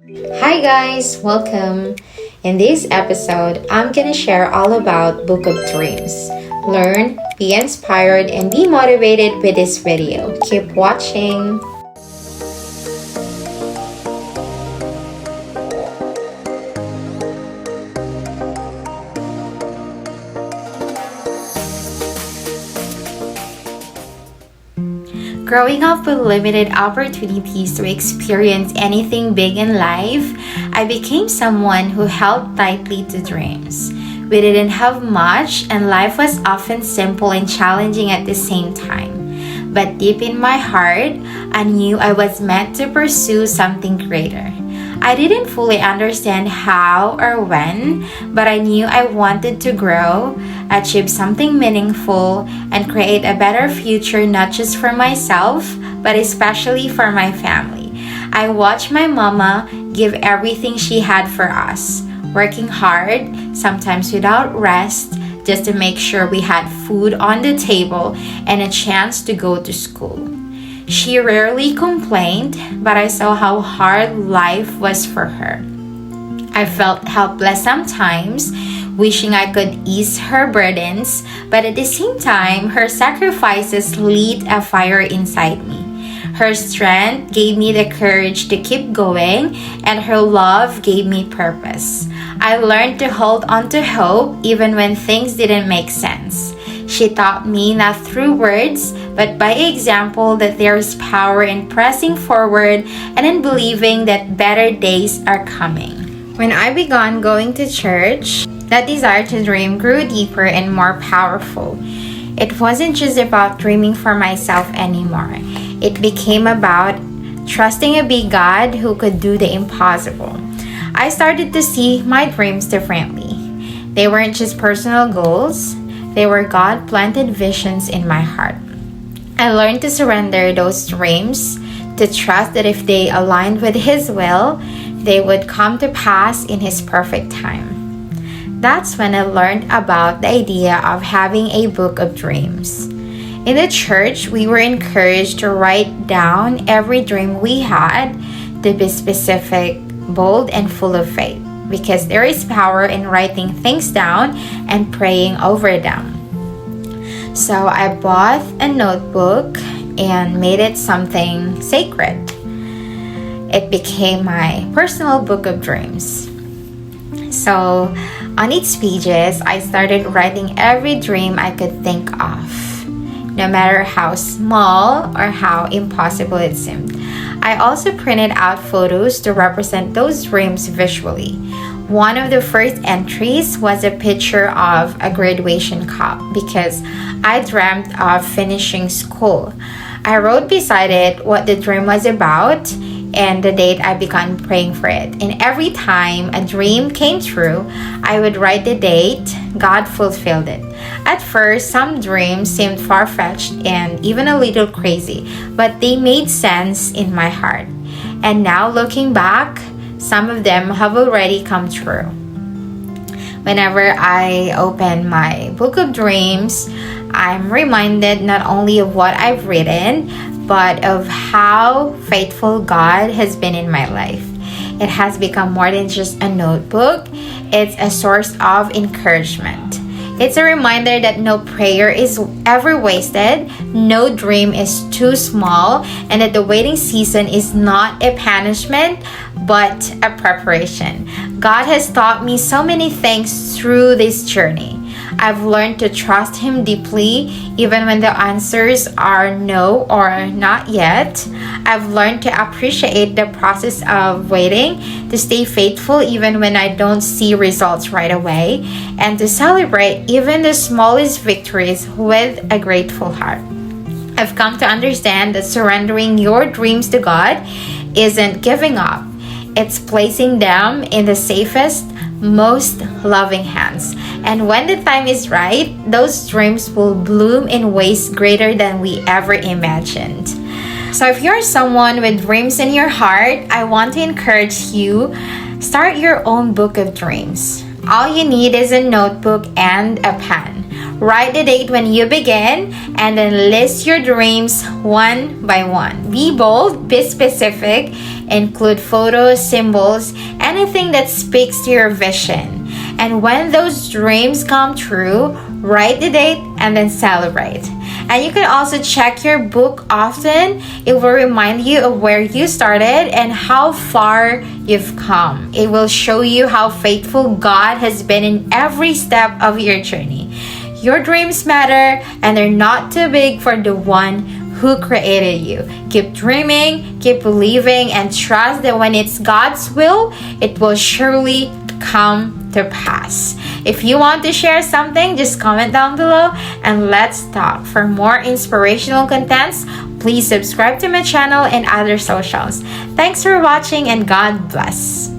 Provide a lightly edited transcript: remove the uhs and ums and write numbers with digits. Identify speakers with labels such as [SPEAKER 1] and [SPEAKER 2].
[SPEAKER 1] Hi guys, welcome. In this episode, I'm gonna share all about Book of Dreams. Learn, be inspired, and be motivated with this video. Keep watching. Growing up with limited opportunities to experience anything big in life, I became someone who held tightly to dreams. We didn't have much, and life was often simple and challenging at the same time. But deep in my heart, I knew I was meant to pursue something greater. I didn't fully understand how or when, but I knew I wanted to grow, achieve something meaningful, and create a better future not just for myself, but especially for my family. I watched my mama give everything she had for us, working hard, sometimes without rest, just to make sure we had food on the table and a chance to go to school. She rarely complained, but I saw how hard life was for her. I felt helpless sometimes, wishing I could ease her burdens, but at the same time, her sacrifices lit a fire inside me. Her strength gave me the courage to keep going, and her love gave me purpose. I learned to hold on to hope even when things didn't make sense. She taught me not through words, but by example that there is power in pressing forward and in believing that better days are coming. When I began going to church, that desire to dream grew deeper and more powerful. It wasn't just about dreaming for myself anymore. It became about trusting a big God who could do the impossible. I started to see my dreams differently. They weren't just personal goals, they were God-planted visions in my heart. I learned to surrender those dreams, to trust that if they aligned with His will, they would come to pass in His perfect time. That's when I learned about the idea of having a book of dreams. In the church, we were encouraged to write down every dream we had, to be specific, bold, and full of faith, because there is power in writing things down and praying over them. So I bought a notebook and made it something sacred. It became my personal book of dreams. So on its pages, I started writing every dream I could think of, no matter how small or how impossible it seemed. I also printed out photos to represent those dreams visually. One of the first entries was a picture of a graduation cup because I dreamt of finishing school. I wrote beside it what the dream was about and the date I began praying for it. And every time a dream came true, I would write the date God fulfilled it. At first, some dreams seemed far-fetched and even a little crazy, but they made sense in my heart. And now looking back, some of them have already come true. Whenever I open my book of dreams, I'm reminded not only of what I've written, but of how faithful God has been in my life. It has become more than just a notebook, it's a source of encouragement. It's a reminder that no prayer is ever wasted, no dream is too small, and that the waiting season is not a punishment, but a preparation. God has taught me so many things through this journey. I've learned to trust Him deeply, even when the answers are no or not yet. I've learned to appreciate the process of waiting, to stay faithful even when I don't see results right away, and to celebrate even the smallest victories with a grateful heart. I've come to understand that surrendering your dreams to God isn't giving up. It's placing them in the safest, most loving hands. And when the time is right, those dreams will bloom in ways greater than we ever imagined. So if you're someone with dreams in your heart, I want to encourage you, start your own book of dreams. All you need is a notebook and a pen. Write the date when you begin, and then list your dreams one by one. Be bold, be specific, include photos, symbols, anything that speaks to your vision. And when those dreams come true, write the date and then celebrate. And you can also check your book often. It will remind you of where you started and how far you've come. It will show you how faithful God has been in every step of your journey. Your dreams matter, and they're not too big for the one who created you. Keep dreaming, keep believing, and trust that when it's God's will, it will surely come to pass. If you want to share something, just comment down below and let's talk. For more inspirational contents, please subscribe to my channel and other socials. Thanks for watching, and God bless.